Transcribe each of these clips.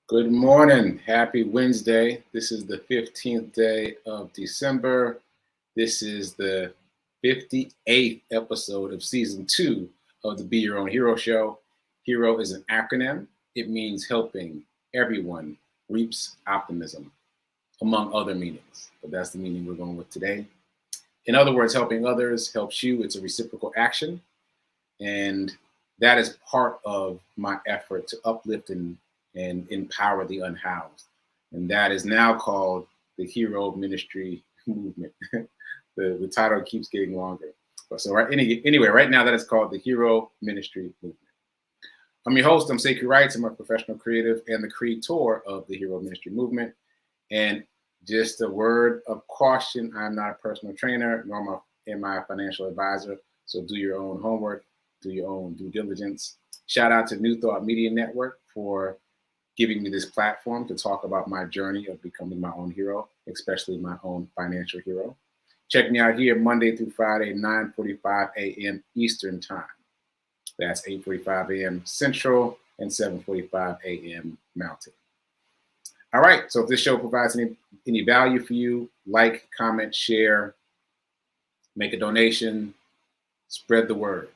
Good morning. Happy Wednesday. This is the 15th day of December. This is the 58th episode of season 2 of the Be Your Own Hero show. Hero is an acronym. It means helping everyone reaps optimism, among other meanings. But that's the meaning we're going with today. In other words, helping others helps you. It's a reciprocal action. And that is part of my effort to uplift and empower the unhoused. And that is now called the Hero Ministry Movement. the title keeps getting longer. Anyway, right now that is called the Hero Ministry Movement. I'm your host, I'm Sekouwrites. I'm a professional creative and the creator of the Hero Ministry Movement. And just a word of caution, I'm not a personal trainer, nor am I a financial advisor. So do your own homework, do your own due diligence. Shout out to New Thought Media Network for giving me this platform to talk about my journey of becoming my own hero, especially my own financial hero. Check me out here Monday through Friday, 9:45 a.m. Eastern Time. That's 8:45 a.m. Central and 7:45 a.m. Mountain. All right, so if this show provides any value for you, like, comment, share, make a donation, spread the word.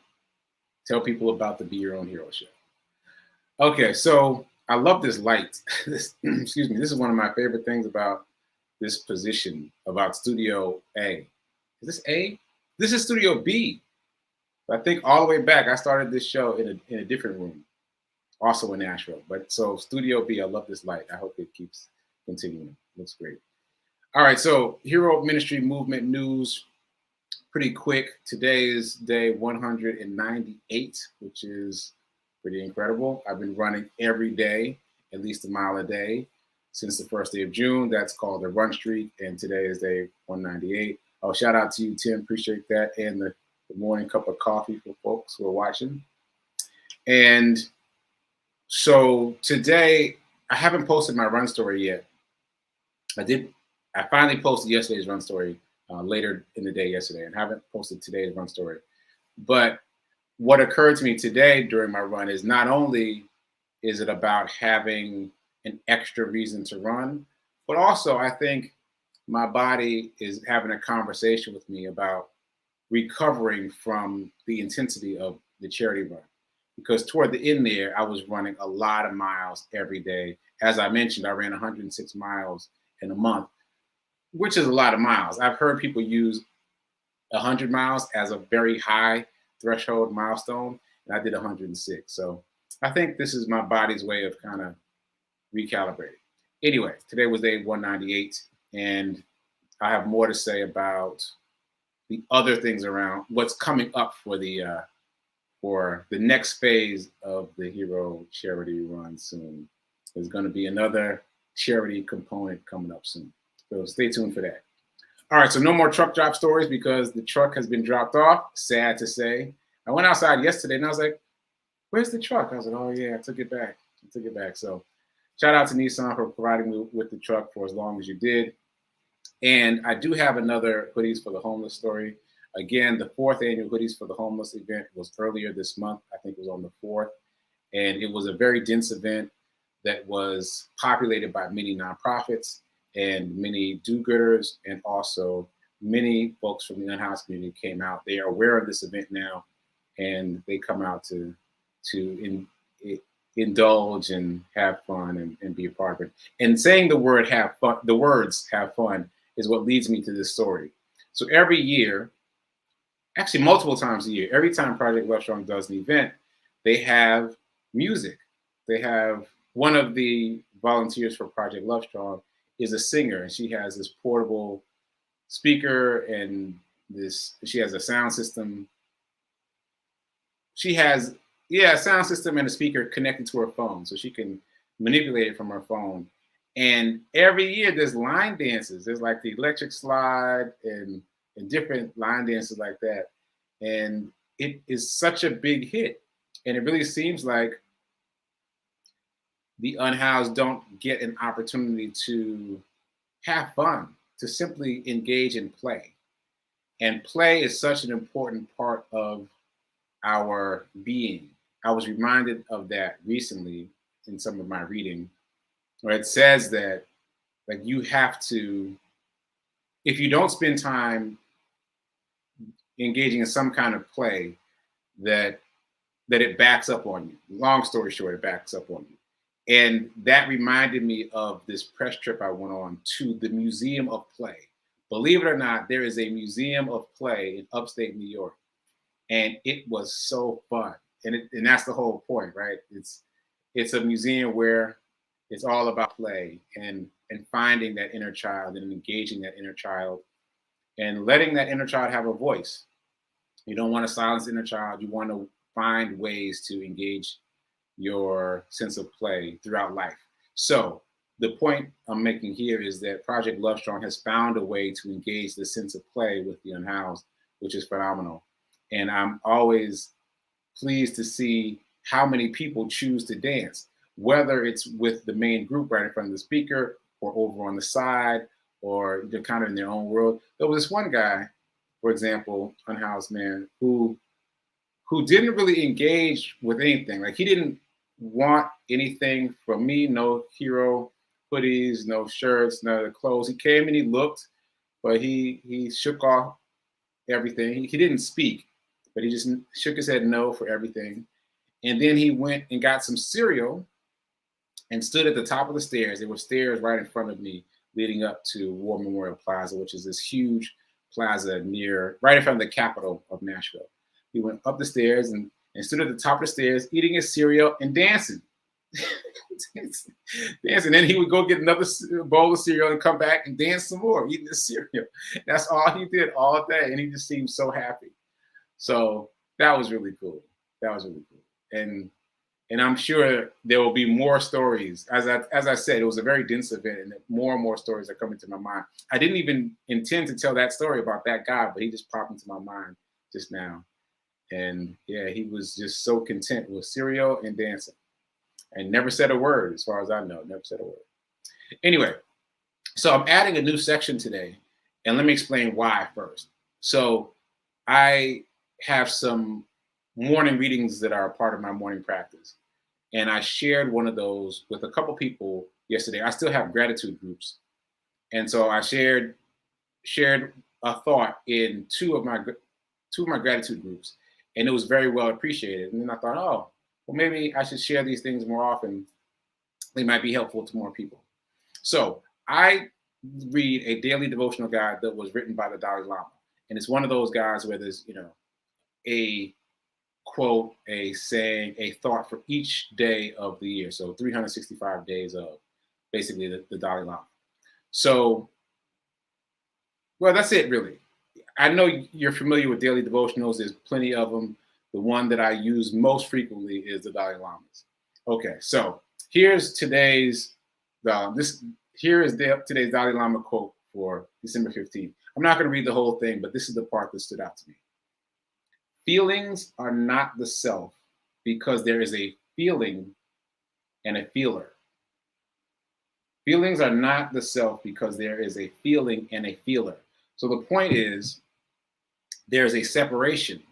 Tell people about the Be Your Own Hero show. Okay, so I love this light. Excuse me. This is one of my favorite things about this position, about Studio A. Is this A? This is Studio B. I think all the way back, I started this show in a different room, also in Nashville. But so Studio B, I love this light. I hope it keeps continuing. Looks great. All right, so Hero Ministry Movement news, pretty quick. Today is day 198, which is pretty incredible. I've been running every day, at least a mile a day, since the first day of June. That's called the run streak, and today is day 198. Oh, shout out to you, Tim. Appreciate that, and the morning cup of coffee for folks who are watching. And so today, I haven't posted my run story yet. I finally posted yesterday's run story later in the day yesterday, and haven't posted today's run story. But what occurred to me today during my run is not only is it about having an extra reason to run, but also I think my body is having a conversation with me about recovering from the intensity of the charity run. Because toward the end there, I was running a lot of miles every day. As I mentioned, I ran 106 miles in a month, which is a lot of miles. I've heard people use 100 miles as a very high threshold milestone, and I did 106. So I think this is my body's way of kind of recalibrating. Anyway, today was day 198, and I have more to say about the other things around what's coming up for the next phase of the Hero Charity Run soon. There's going to be another charity component coming up soon. So stay tuned for that. All right, so no more truck drop stories because the truck has been dropped off. Sad to say. I went outside yesterday and I was like, where's the truck? I was like, oh yeah, I took it back. So shout out to Nissan for providing me with the truck for as long as you did. And I do have another Hoodies for the Homeless story. Again, the 4th annual Hoodies for the Homeless event was earlier this month. I think it was on the 4th. And it was a very dense event that was populated by many nonprofits and many do-gooders, and also many folks from the unhoused community came out. They are aware of this event now, and they come out to indulge and have fun and be a part of it. And saying the words "have fun" is what leads me to this story. So every year, actually multiple times a year, every time Project Love Strong does an event, they have music. They have one of the volunteers for Project Love Strong is a singer, and she has this portable speaker and she has a sound system. She has a sound system and a speaker connected to her phone, so she can manipulate it from her phone. And every year there's line dances. There's like the electric slide and different line dances like that. And it is such a big hit. And it really seems like the unhoused don't get an opportunity to have fun, to simply engage in play. And play is such an important part of our being. I was reminded of that recently in some of my reading. or it says that like you have to, if you don't spend time engaging in some kind of play, that it backs up on you. Long story short, it backs up on you. And that reminded me of this press trip I went on to the Museum of Play. Believe it or not, there is a Museum of Play in upstate New York. And it was so fun. And that's the whole point, right? It's a museum where it's all about play and finding that inner child and engaging that inner child and letting that inner child have a voice. You don't want to silence the inner child. You want to find ways to engage your sense of play throughout life. So the point I'm making here is that Project Love Strong has found a way to engage the sense of play with the unhoused, which is phenomenal. And I'm always pleased to see how many people choose to dance, whether it's with the main group right in front of the speaker or over on the side, or they're kind of in their own world. There was this one guy, for example, unhoused man, who didn't really engage with anything. Like he didn't want anything from me, no hero hoodies, no shirts, no other clothes. He came and he looked, but he shook off everything. He didn't speak, but he just shook his head no for everything. And then he went and got some cereal and stood at the top of the stairs. There were stairs right in front of me leading up to War Memorial Plaza, which is this huge plaza right in front of the capital of Nashville. He went up the stairs and stood at the top of the stairs eating his cereal and dancing. Dancing. Then he would go get another bowl of cereal and come back and dance some more, eating his cereal. That's all he did all day. And he just seemed so happy. So that was really cool. That was really cool. And I'm sure there will be more stories. As I said, it was a very dense event, and more and more stories are coming to my mind. I didn't even intend to tell that story about that guy, but he just popped into my mind just now. And yeah, he was just so content with cereal and dancing, and never said a word, as far as I know. Never said a word. Anyway, so I'm adding a new section today, and let me explain why first. So I have some morning readings that are a part of my morning practice. And I shared one of those with a couple people yesterday. I still have gratitude groups. And so I shared a thought in two of my gratitude groups, and it was very well appreciated. And then I thought, oh, well, maybe I should share these things more often. They might be helpful to more people. So I read a daily devotional guide that was written by the Dalai Lama. And it's one of those guides where there's, a quote, a saying, a thought for each day of the year. So 365 days of basically the Dalai Lama. So, well, that's it really. I know you're familiar with daily devotionals. There's plenty of them. The one that I use most frequently is the Dalai Lama's. Okay, so here's today's today's Dalai Lama quote for December 15th. I'm not going to read the whole thing, but this is the part that stood out to me. Feelings are not the self because there is a feeling and a feeler. Feelings are not the self because there is a feeling and a feeler. So the point is, there's a separation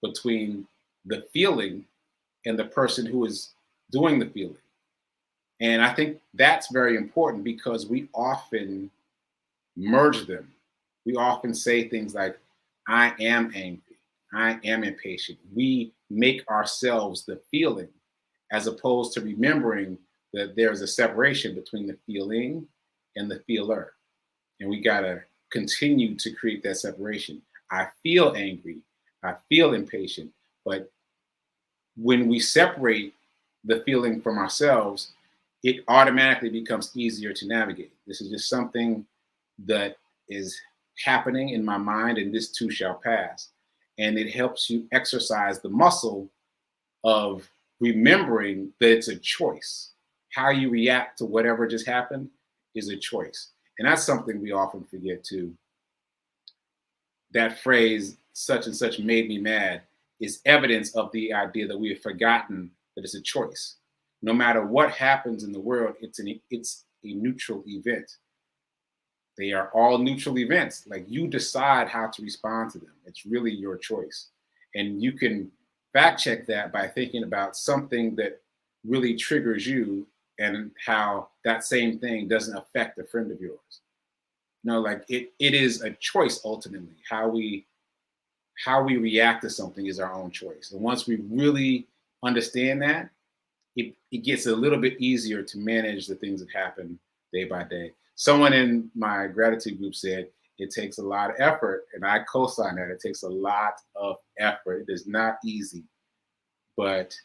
between the feeling and the person who is doing the feeling. And I think that's very important because we often merge them. We often say things like, I am angry. I am impatient. We make ourselves the feeling as opposed to remembering that there's a separation between the feeling and the feeler. And we got to continue to create that separation. I feel angry. I feel impatient. But when we separate the feeling from ourselves, it automatically becomes easier to navigate. This is just something that is happening in my mind, and this too shall pass. And it helps you exercise the muscle of remembering that it's a choice. How you react to whatever just happened is a choice. And that's something we often forget too. That phrase, such and such made me mad, is evidence of the idea that we have forgotten that it's a choice. No matter what happens in the world, it's a neutral event. They are all neutral events. Like, you decide how to respond to them. It's really your choice. And you can fact check that by thinking about something that really triggers you and how that same thing doesn't affect a friend of yours. Like it is a choice ultimately. How we react to something is our own choice. And once we really understand that, it gets a little bit easier to manage the things that happen day by day. Someone in my gratitude group said it takes a lot of effort, and I co-sign that. It takes a lot of effort. It is not easy, but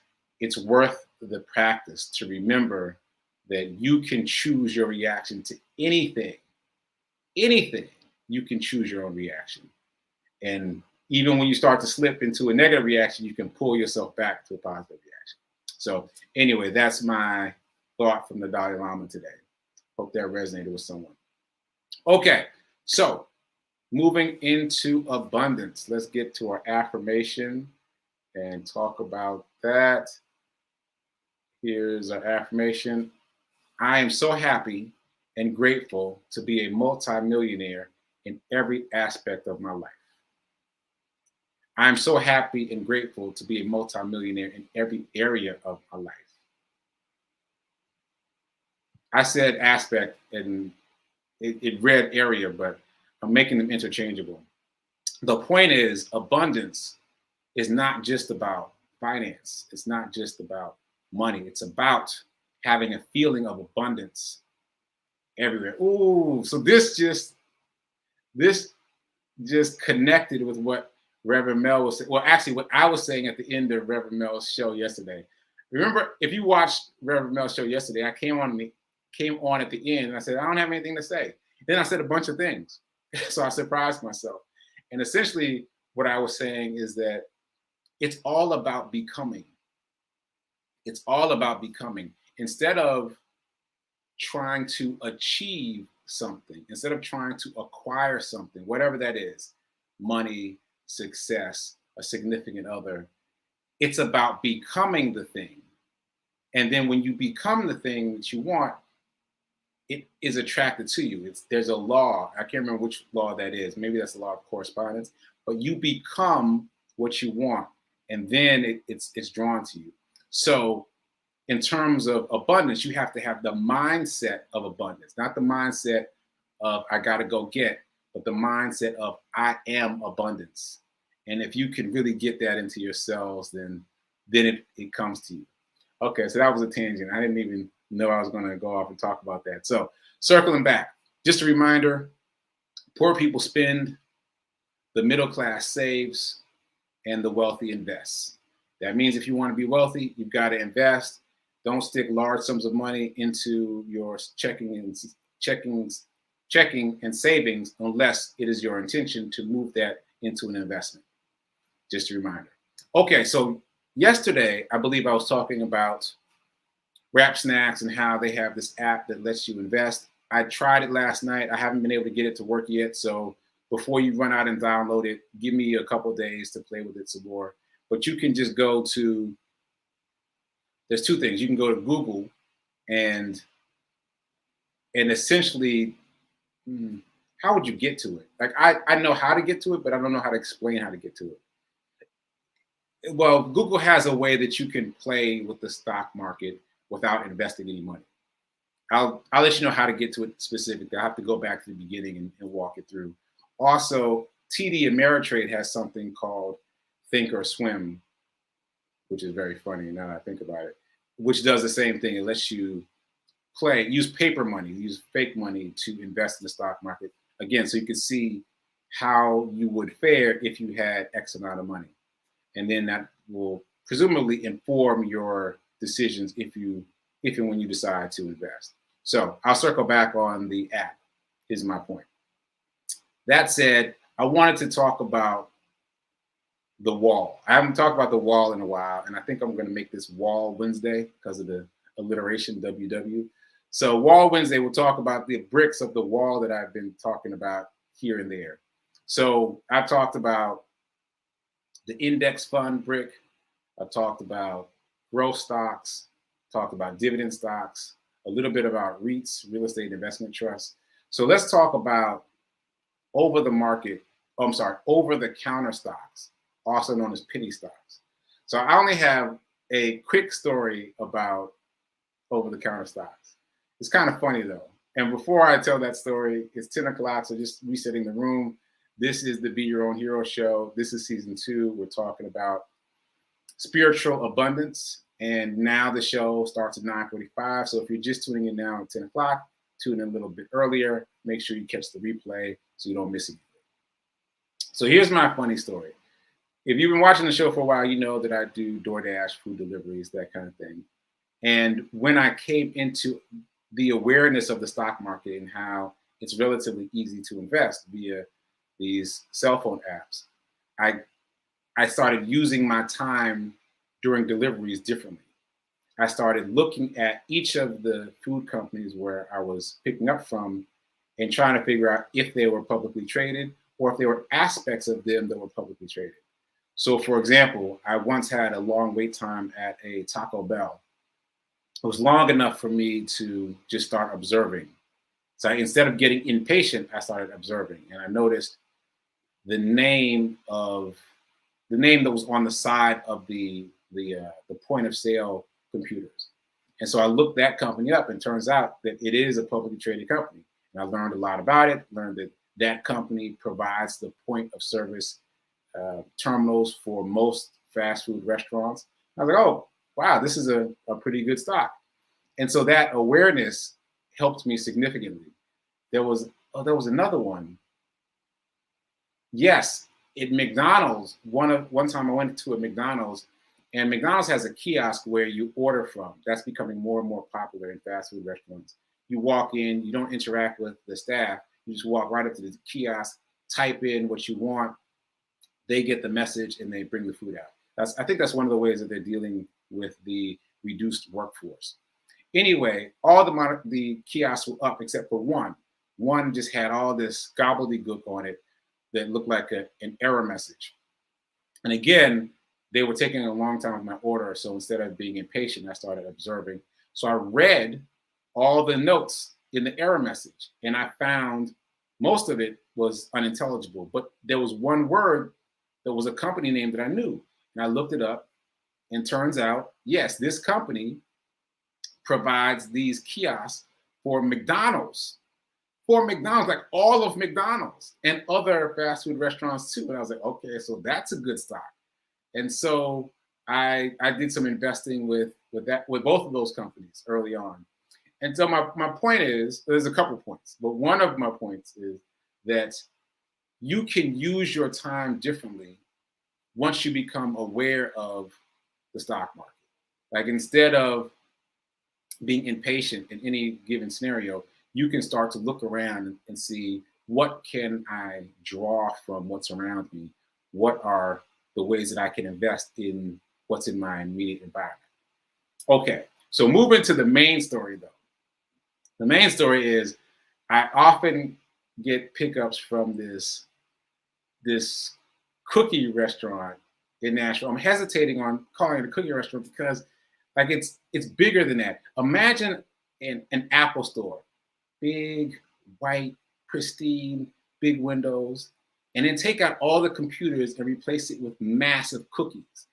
it's worth the practice to remember that you can choose your reaction to anything. Anything, you can choose your own reaction. And even when you start to slip into a negative reaction, you can pull yourself back to a positive reaction. So anyway, that's my thought from the Dalai Lama today. Hope that resonated with someone. Okay, so moving into abundance. Let's get to our affirmation and talk about that. Here's our affirmation. I am so happy and grateful to be a multimillionaire in every aspect of my life. I'm so happy and grateful to be a multimillionaire in every area of my life. I said aspect and it read area, but I'm making them interchangeable. The point is, abundance is not just about finance. It's not just about money. It's about having a feeling of abundance everywhere. Ooh, so this just connected with what Reverend Mel was saying. Well, actually, what I was saying at the end of Reverend Mel's show yesterday. Remember, if you watched Reverend Mel's show yesterday, I came on at the end and I said, I don't have anything to say. Then I said a bunch of things. So I surprised myself. And essentially, what I was saying is that it's all about becoming. It's all about becoming. Instead of trying to achieve something, instead of trying to acquire something, whatever that is, money, success, a significant other, it's about becoming the thing. And then when you become the thing that you want, it is attracted to you. There's a law. I can't remember which law that is. Maybe that's the law of correspondence. But you become what you want, and then it's drawn to you. So in terms of abundance, you have to have the mindset of abundance, not the mindset of I got to go get, but the mindset of I am abundance. And if you can really get that into yourselves, then it comes to you. Okay, so that was a tangent. I didn't even know I was going to go off and talk about that. So circling back, just a reminder, poor people spend, the middle class saves, and the wealthy invest. That means if you want to be wealthy, you've got to invest. Don't stick large sums of money into your checking and savings unless it is your intention to move that into an investment. Just a reminder. Okay, so yesterday, I believe I was talking about Wrap Snacks and how they have this app that lets you invest. I tried it last night. I haven't been able to get it to work yet. So before you run out and download it, give me a couple of days to play with it some more. But you can just go to, there's two things. You can go to Google and essentially, how would you get to it? Like I know how to get to it, but I don't know how to explain how to get to it. Well, Google has a way that you can play with the stock market without investing any money. I'll let you know how to get to it specifically. I have to go back to the beginning and walk it through. Also, TD Ameritrade has something called Think or Swim, which is very funny now that I think about it, which does the same thing. It lets you use paper money, use fake money to invest in the stock market. Again, so you can see how you would fare if you had X amount of money. And then that will presumably inform your decisions if and when you decide to invest. So I'll circle back on the app, is my point. That said, I wanted to talk about the wall. I haven't talked about the wall in a while, and I think I'm going to make this Wall Wednesday because of the alliteration, WW. So Wall Wednesday, we'll talk about the bricks of the wall that I've been talking about here and there. So I've talked about the index fund brick. I've talked about growth stocks, talked about dividend stocks, a little bit about REITs, real estate investment trusts. So let's talk about over the counter stocks, also known as penny stocks. So I only have a quick story about over-the-counter stocks. It's kind of funny though. And before I tell that story, it's 10 o'clock, so just resetting the room. This is the Be Your Own Hero show. This is season 2. We're talking about spiritual abundance. And now the show starts at 9:45. So if you're just tuning in now at 10 o'clock, tune in a little bit earlier. Make sure you catch the replay so you don't miss it. So here's my funny story. If you've been watching the show for a while, you know that I do DoorDash, food deliveries, that kind of thing. And when I came into the awareness of the stock market and how it's relatively easy to invest via these cell phone apps, I started using my time during deliveries differently. I started looking at each of the food companies where I was picking up from and trying to figure out if they were publicly traded or if there were aspects of them that were publicly traded. So for example, I once had a long wait time at a Taco Bell. It was long enough for me to just start observing. So instead of getting impatient, I started observing, and I noticed the name that was on the side of the point of sale computers. And so I looked that company up, and turns out that it is a publicly traded company. And I learned a lot about it, learned that that company provides the point of service terminals for most fast food restaurants. I was like, oh, wow, this is a pretty good stock. And so that awareness helped me significantly. There was another one. Yes, at McDonald's, one time I went to a McDonald's, and McDonald's has a kiosk where you order from. That's becoming more and more popular in fast food restaurants. You walk in, you don't interact with the staff. You just walk right up to the kiosk, type in what you want. They get the message and they bring the food out. I think that's one of the ways that they're dealing with the reduced workforce. Anyway, all the kiosks were up except for one. One just had all this gobbledygook on it that looked like an error message. And again, they were taking a long time with my order. So instead of being impatient, I started observing. So I read all the notes in the error message, and I found most of it was unintelligible. But there was one word that was a company name that I knew. And I looked it up, and turns out, yes, this company provides these kiosks for McDonald's. For McDonald's, like all of McDonald's and other fast food restaurants too. And I was like, okay, so that's a good stock. And so I did some investing with both of those companies early on. And so my point is, there's a couple points, but one of my points is that you can use your time differently once you become aware of the stock market. Like instead of being impatient in any given scenario, you can start to look around and see, what can I draw from what's around me? What are the ways that I can invest in what's in my immediate environment? Okay, so moving to the main story though. The main story is I often get pickups from this cookie restaurant in Nashville. I'm hesitating on calling it a cookie restaurant because like it's bigger than that. Imagine an Apple store, big, white, pristine, big windows, and then take out all the computers and replace it with massive cookies.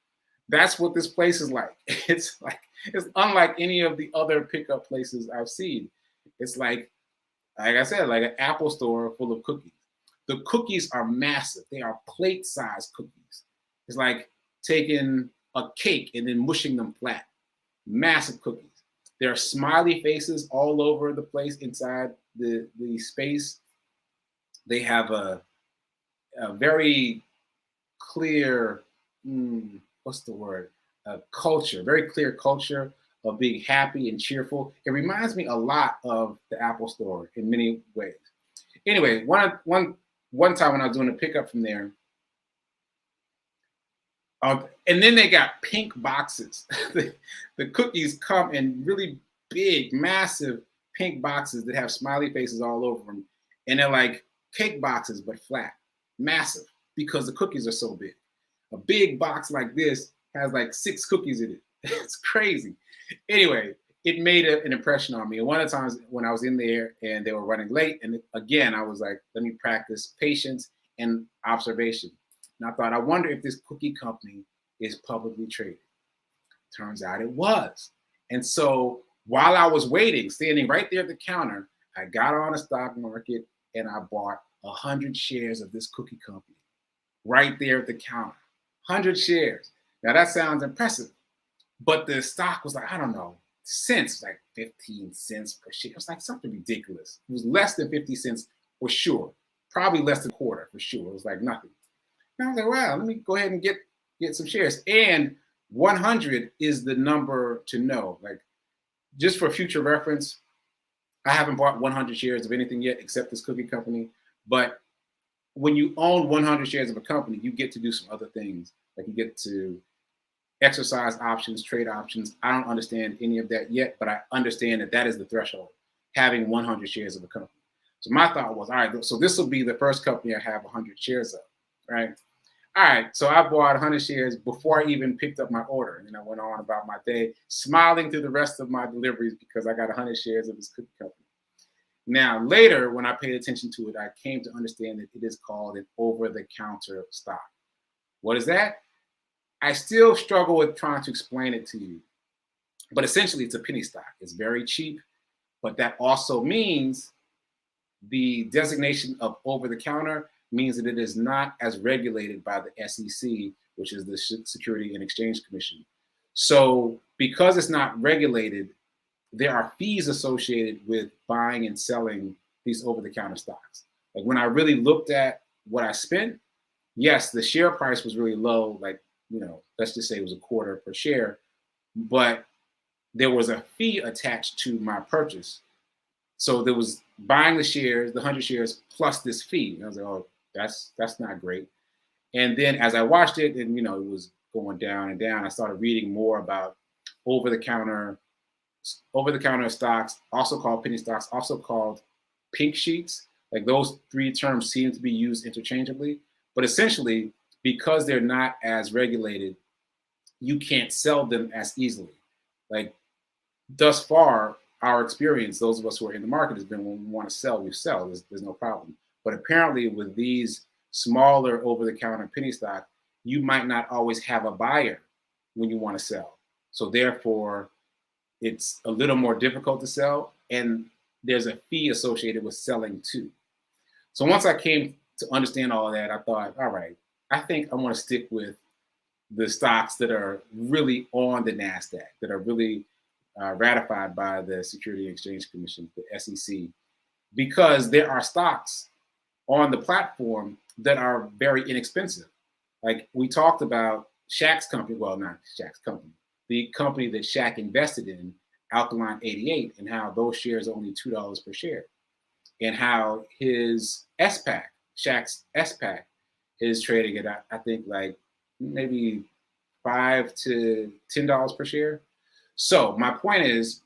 That's what this place is like. It's unlike any of the other pickup places I've seen. It's like I said, like an Apple store full of cookies. The cookies are massive. They are plate-sized cookies. It's like taking a cake and then mushing them flat. Massive cookies. There are smiley faces all over the place inside the space. They have a very clear, what's the word? Culture, very clear culture of being happy and cheerful. It reminds me a lot of the Apple store in many ways. Anyway, one time when I was doing a pickup from there, and then they got pink boxes. The cookies come in really big, massive pink boxes that have smiley faces all over them. And they're like cake boxes, but flat, massive, because the cookies are so big. A big box like this has like 6 cookies in it. It's crazy. Anyway, it made an impression on me. And one of the times when I was in there and they were running late, and again, I was like, let me practice patience and observation. And I thought, I wonder if this cookie company is publicly traded. Turns out it was. And so While I was waiting, standing right there at the counter, I got on the stock market and I bought 100 shares of this cookie company right there at the counter. 100 shares. Now that sounds impressive, but the stock was like, I don't know, cents, like 15 cents per share. It was like something ridiculous. It was less than 50 cents for sure. Probably less than a quarter for sure. It was like nothing. And I was like, wow, let me go ahead and get some shares. And 100 is the number to know. Like, just for future reference, I haven't bought 100 shares of anything yet except this cookie company. But when you own 100 shares of a company, you get to do some other things. Like you get to exercise options, trade options. I don't understand any of that yet, but I understand that that is the threshold, having 100 shares of a company. So my thought was, all right, so this will be the first company I have 100 shares of, right? All right, so I bought 100 shares before I even picked up my order. And then I went on about my day, smiling through the rest of my deliveries because I got 100 shares of this cookie company. Now, later, when I paid attention to it, I came to understand that it is called an over-the-counter stock. What is that? I still struggle with trying to explain it to you. But essentially, it's a penny stock. It's very cheap, but that also means the designation of over-the-counter means that it is not as regulated by the SEC, which is the Security and Exchange Commission. So because it's not regulated, there are fees associated with buying and selling these over-the-counter stocks. Like when I really looked at what I spent, yes, the share price was really low, like, let's just say it was a quarter per share, but there was a fee attached to my purchase. So there was buying the shares, the 100 shares, plus this fee. And I was like, oh, that's not great. And then as I watched it and, it was going down and down, I started reading more about over-the-counter stocks, also called penny stocks, also called pink sheets. Like those three terms seem to be used interchangeably. But essentially, because they're not as regulated, you can't sell them as easily. Like thus far, our experience, those of us who are in the market, has been when we want to sell, we sell. There's no problem. But apparently with these smaller over-the-counter penny stock, you might not always have a buyer when you want to sell. So therefore, it's a little more difficult to sell, and there's a fee associated with selling too. So once I came to understand all of that, I thought, all right, I think I want to stick with the stocks that are really on the NASDAQ, that are really ratified by the Security and Exchange Commission, the SEC, because there are stocks on the platform that are very inexpensive. Like we talked about Shaq's company, well, not Shaq's company, the company that Shaq invested in, Alkaline 88, and how those shares are only $2 per share, and how his SPAC, Shaq's SPAC, is trading at, I think, like maybe $5 to $10 per share. So my point is,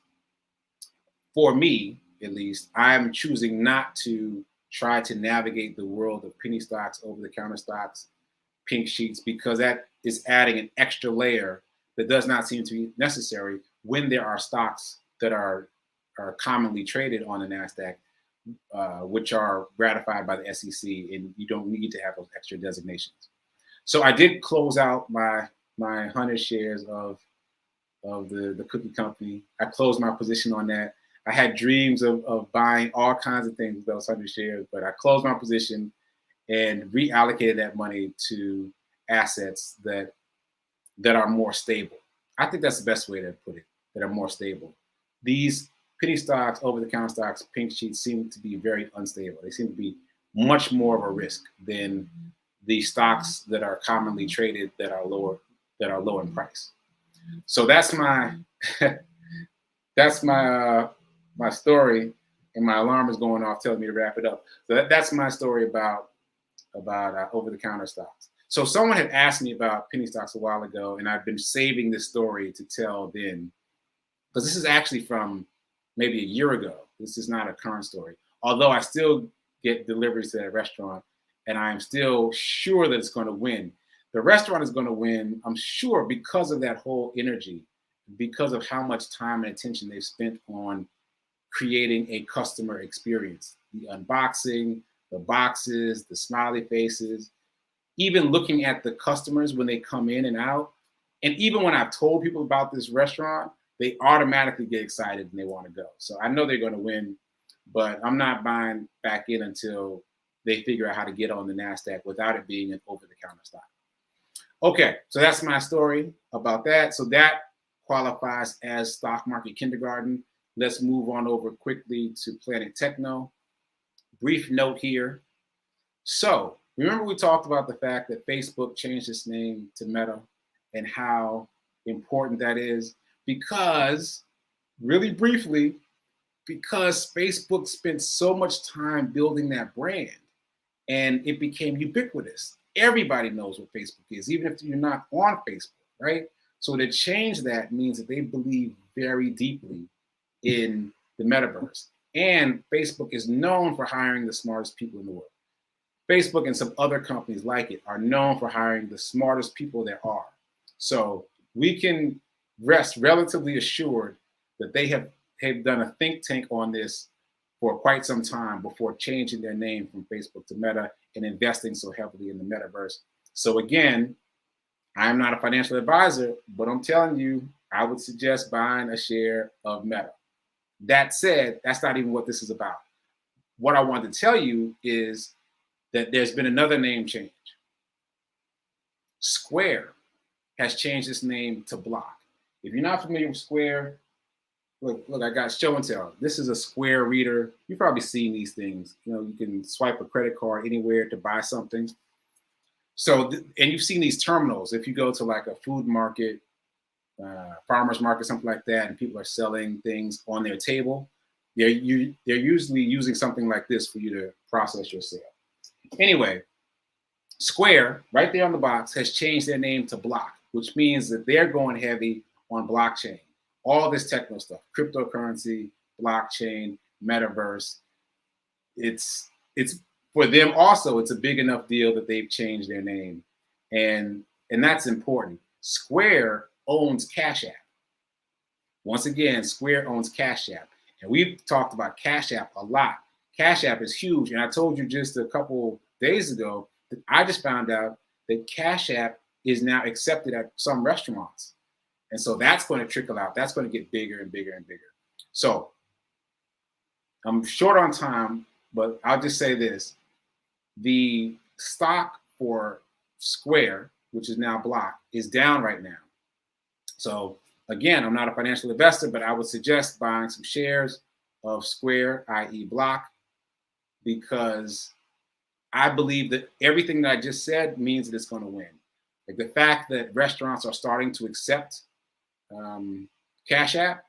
for me, at least, I'm choosing not to try to navigate the world of penny stocks, over-the-counter stocks, pink sheets, because that is adding an extra layer that does not seem to be necessary when there are stocks that are commonly traded on the NASDAQ, which are ratified by the SEC, and you don't need to have those extra designations. So I did close out my 100 shares of the cookie company. I closed my position on that. I had dreams of buying all kinds of things with those 100 shares, but I closed my position and reallocated that money to assets that are more stable. I think that's the best way to put it, that are more stable. These penny stocks, over-the-counter stocks, pink sheets seem to be very unstable. They seem to be much more of a risk than the stocks that are commonly traded that are low in price. So that's my my story, and my alarm is going off telling me to wrap it up. So that's my story about over-the-counter stocks. So someone had asked me about penny stocks a while ago, and I've been saving this story to tell then, because this is actually from maybe a year ago. This is not a current story, although I still get deliveries to that restaurant, and I'm still sure that it's going to win. The restaurant is going to win, I'm sure, because of that whole energy, because of how much time and attention they've spent on creating a customer experience. The unboxing, the boxes, the smiley faces, even looking at the customers when they come in and out. And even when I've told people about this restaurant, they automatically get excited and they want to go. So I know they're going to win, but I'm not buying back in until they figure out how to get on the NASDAQ without it being an over-the-counter stock. Okay, so that's my story about that. So that qualifies as stock market kindergarten. Let's move on over quickly to Planet Techno. Brief note here. So remember we talked about the fact that Facebook changed its name to Meta and how important that is because, really briefly, because Facebook spent so much time building that brand and it became ubiquitous. Everybody knows what Facebook is, even if you're not on Facebook, right? So to change that means that they believe very deeply in the metaverse. And Facebook is known for hiring the smartest people in the world. Facebook and some other companies like it are known for hiring the smartest people there are. So we can rest relatively assured that they have done a think tank on this for quite some time before changing their name from Facebook to Meta and investing so heavily in the metaverse. So again, I am not a financial advisor, but I'm telling you, I would suggest buying a share of Meta. That said, that's not even what this is about. What I want to tell you is that there's been another name change. Square has changed its name to Block. If you're not familiar with Square, look, I got show and tell. This is a Square reader. You've probably seen these things. You know, you can swipe a credit card anywhere to buy something. So, and you've seen these terminals. If you go to like a food market, farmer's market, something like that, and people are selling things on their table, they're usually using something like this for you to process your sale. Anyway, Square, right there on the box, has changed their name to Block, which means that they're going heavy on blockchain. All this techno stuff, cryptocurrency, blockchain, metaverse. It's for them also, it's a big enough deal that they've changed their name. And that's important. Square owns Cash App. Once again, Square owns Cash App. And we've talked about Cash App a lot. Cash App is huge. And I told you just a couple days ago that I just found out that Cash App is now accepted at some restaurants. And so that's going to trickle out. That's going to get bigger and bigger and bigger. So I'm short on time, but I'll just say this. The stock for Square, which is now Block, is down right now. So again, I'm not a financial investor, but I would suggest buying some shares of Square, i.e. Block, because I believe that everything that I just said means that it's going to win. Like the fact that restaurants are starting to accept Cash App,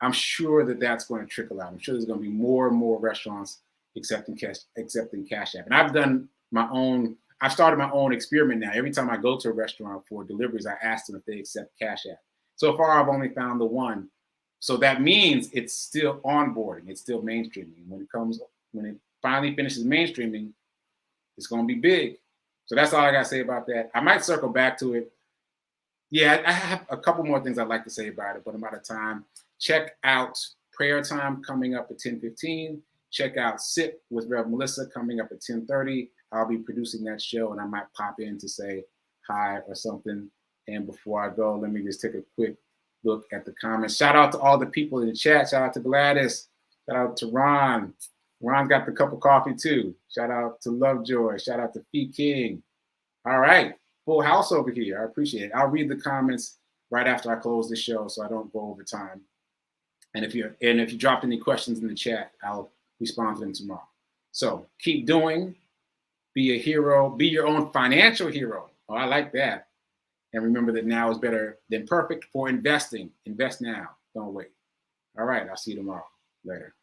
I'm sure that that's going to trickle out. I'm sure there's going to be more and more restaurants accepting Cash App. And I've started my own experiment now. Every time I go to a restaurant for deliveries, I ask them if they accept Cash App. So far, I've only found the one. So that means it's still onboarding. It's still mainstreaming. When it finally finishes mainstreaming, it's going to be big. So that's all I got to say about that. I might circle back to it. Yeah, I have a couple more things I'd like to say about it, but I'm out of time. Check out Prayer Time coming up at 10:15. Check out Sip with Rev Melissa coming up at 10:30. I'll be producing that show, and I might pop in to say hi or something. And before I go, let me just take a quick look at the comments. Shout out to all the people in the chat. Shout out to Gladys. Shout out to Ron. Ron's got the cup of coffee too. Shout out to Lovejoy. Shout out to Fee King. All right. Full house over here. I appreciate it. I'll read the comments right after I close the show so I don't go over time. And if you dropped any questions in the chat, I'll respond to them tomorrow. So keep doing. Be a hero. Be your own financial hero. Oh, I like that. And remember that now is better than perfect for investing. Invest now. Don't wait. All right. I'll see you tomorrow. Later.